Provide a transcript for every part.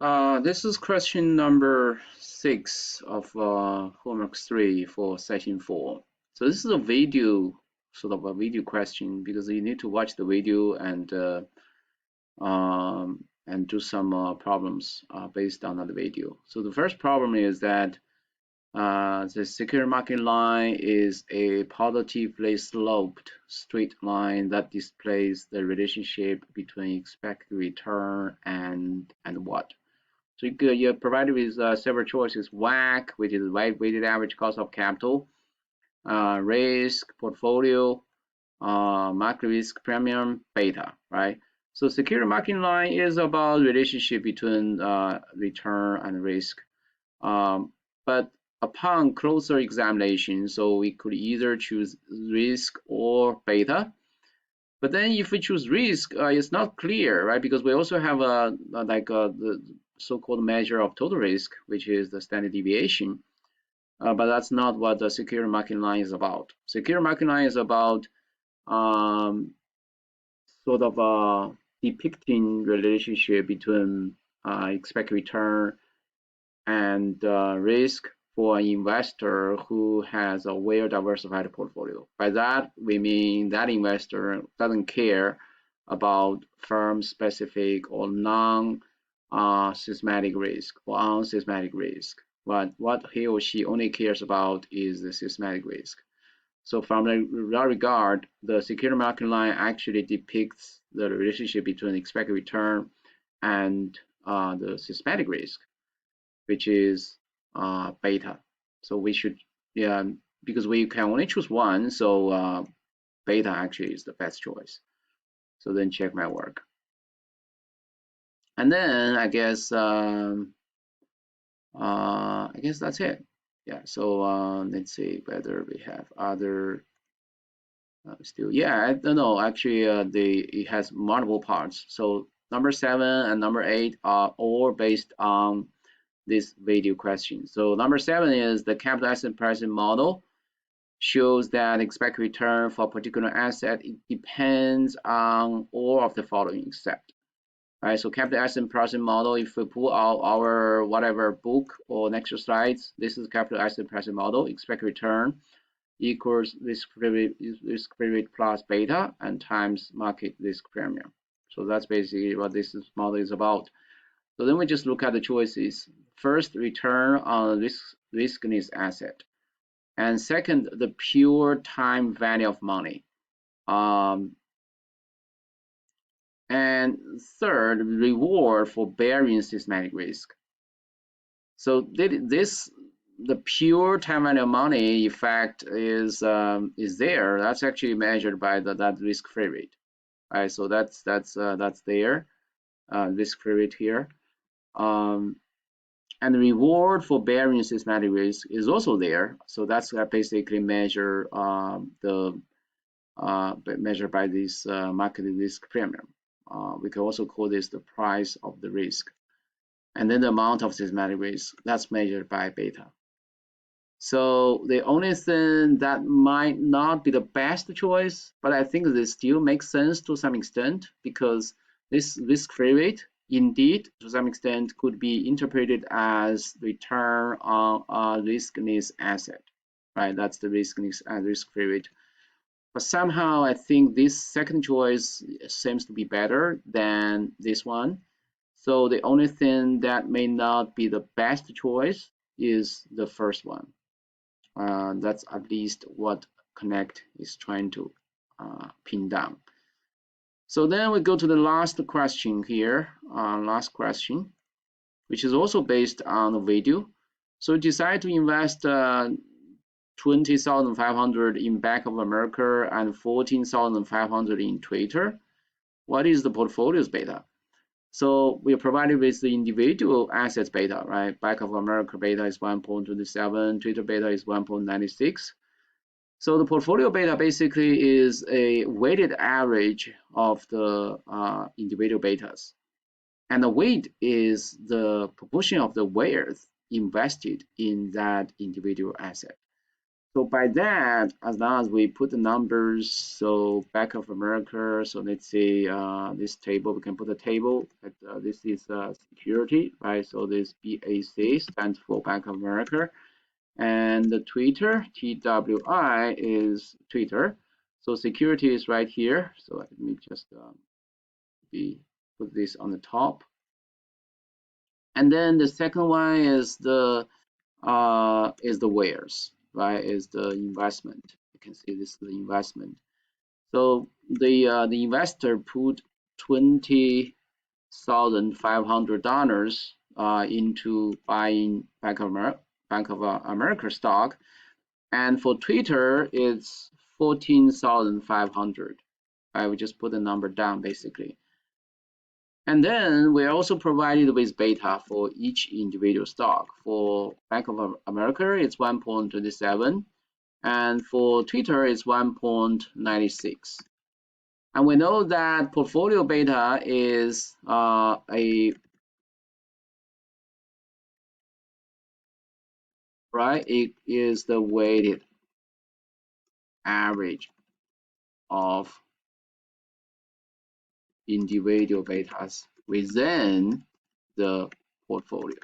This is question number 6 of homework 3 for session 4. So this is a video, sort of a video question, because you need to watch the video and do some problems based on the video. So the first problem is that the secure market line is a positively sloped straight line that displays the relationship between expected return and what. So you're provided with several choices: WACC, which is weighted average cost of capital, risk, portfolio, market risk premium, beta, right? So security market line is about relationship between return and risk. But upon closer examination, so we could either choose risk or beta. But then if we choose risk, it's not clear, right? Because we also have the so-called measure of total risk, which is the standard deviation. But that's not what the secure market line is about. Secure market line is about sort of depicting relationship between expected return and risk for an investor who has a well-diversified portfolio. By that, we mean that investor doesn't care about firm-specific or non-systematic risk or unsystematic risk. But what he or she only cares about is the systematic risk. So from that regard, the security market line actually depicts the relationship between expected return and the systematic risk, which is beta. So we should, yeah, because we can only choose one, so beta actually is the best choice. So then check my work. And then I guess that's it. Yeah, so let's see whether we have other still. Yeah, I don't know. Actually, it has multiple parts. So number 7 and number 8 are all based on this video question. So number 7 is the capital asset pricing model shows that expected return for a particular asset depends on all of the following except. Right, so capital asset pricing model, if we pull out our whatever book or next slides, this is capital asset pricing model, expected return equals risk-free rate plus beta and times market risk premium. So that's basically what this model is about. So then we just look at the choices. First, return on riskiness asset. And second, the pure time value of money. And third, reward for bearing systematic risk. So the pure time value of money effect is there. That's actually measured by that risk-free rate. Right, so that's there, risk-free rate here. And the reward for bearing systematic risk is also there. So that's basically measured by this market risk premium. We can also call this the price of the risk. And then the amount of systematic risk, that's measured by beta. So the only thing that might not be the best choice, but I think this still makes sense to some extent, because this risk-free rate indeed to some extent could be interpreted as return on a riskiness asset, right? That's the riskiness and risk-free rate. But somehow I think this second choice seems to be better than this one. So the only thing that may not be the best choice is the first one. That's at least what Connect is trying to pin down. So then we go to the last question here, last question, which is also based on the video. So decide to invest 20,500 in Bank of America and 14,500 in Twitter. What is the portfolio's beta? So we are provided with the individual assets beta, right? Bank of America beta is 1.27, Twitter beta is 1.96. So the portfolio beta basically is a weighted average of the individual betas. And the weight is the proportion of the wealth invested in that individual asset. So by that, as long as we put the numbers, so Bank of America, so let's say this table, we can put a table that this is security, right? So this BAC stands for Bank of America, and the Twitter, TWI is Twitter. So security is right here. So let me just put this on the top. And then the second one is the wares, right? Is the investment. You can see this is the investment. So the investor put $20,500 into buying Bank of America stock, and for Twitter it's 14,500. I will just put the number down basically. And then we're also provided with beta for each individual stock. For Bank of America, it's 1.27, and for Twitter, it's 1.96. And we know that portfolio beta is it is the weighted average of individual betas within the portfolio,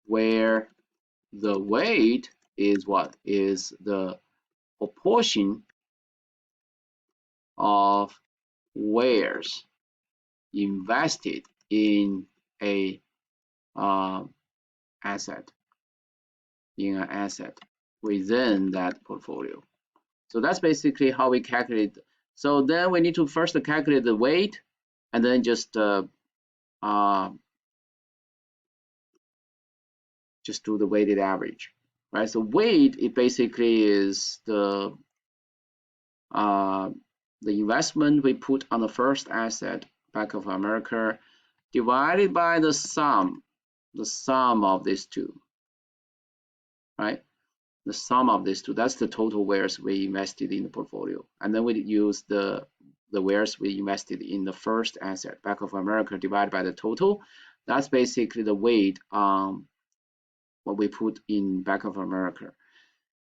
where the weight is what is the proportion of wares invested in a uh, asset in an asset within that portfolio. So that's basically how we calculate. So then we need to first calculate the weight, and then uh, just do the weighted average, right? So weight, it basically is uh, the investment we put on the first asset, Bank of America, divided by the sum of these two, right? The sum of these two, that's the total wares we invested in the portfolio. And then we use the wares we invested in the first asset, Bank of America, divided by the total. That's basically the weight on what we put in Bank of America.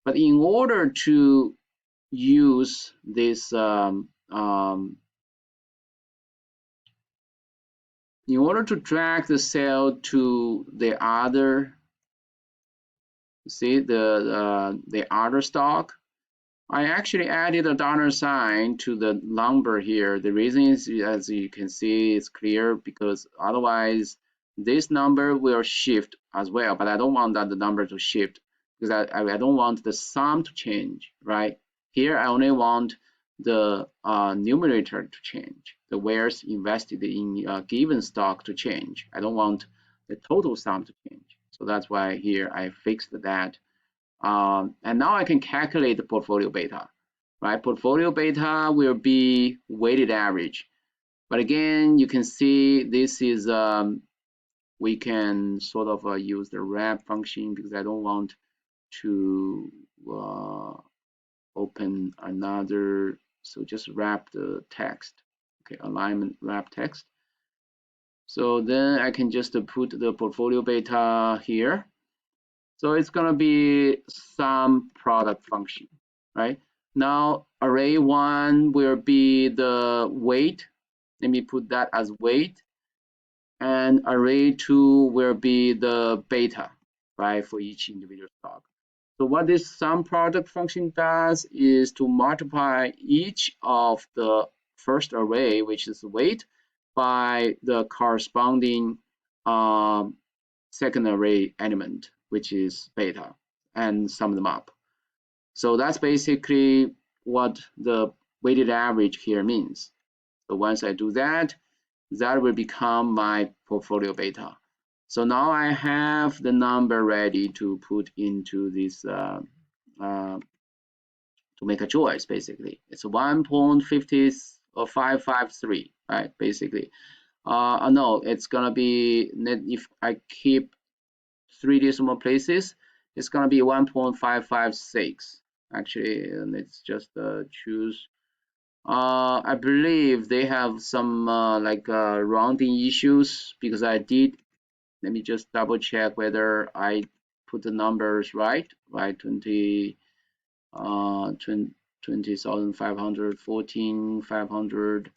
But in order to use this, in order to drag the cell to the other, see the other stock, I actually added a dollar sign to the number here. The reason is, as you can see, it's clear because otherwise this number will shift as well. But I don't want that the number to shift because I don't want the sum to change, right? Here I only want the numerator to change, the wares invested in a given stock to change. I don't want the total sum to change. So that's why here I fixed that. And now I can calculate the portfolio beta, right? Portfolio beta will be weighted average. But again, you can see this is, we can sort of use the wrap function because I don't want to open another, so just wrap the text, okay, alignment wrap text. So then I can just put the portfolio beta here. So it's gonna be some product function, right? Now array one will be the weight. Let me put that as weight. And array two will be the beta, right, for each individual stock. So what this sum product function does is to multiply each of the first array, which is weight, by the corresponding second array element, which is beta, and sum them up. So that's basically what the weighted average here means. So once I do that, that will become my portfolio beta. So now I have the number ready to put into this to make a choice. Basically, it's 1.50 or 553, right? Basically, no, it's gonna be if I keep 3 decimal places, it's gonna be 1.556. Actually, let's just choose. I believe they have some like rounding issues because I did. Let me just double check whether I put the numbers right, 20,500, 14,500.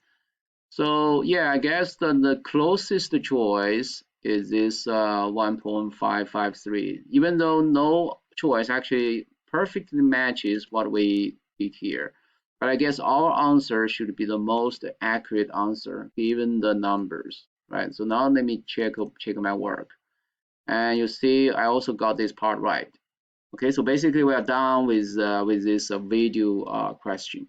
So yeah, I guess the closest choice is this 1.553, even though no choice actually perfectly matches what we did here. But I guess our answer should be the most accurate answer given the numbers, right? So now let me check my work. And you see I also got this part right. Okay, so basically we are done with this video question.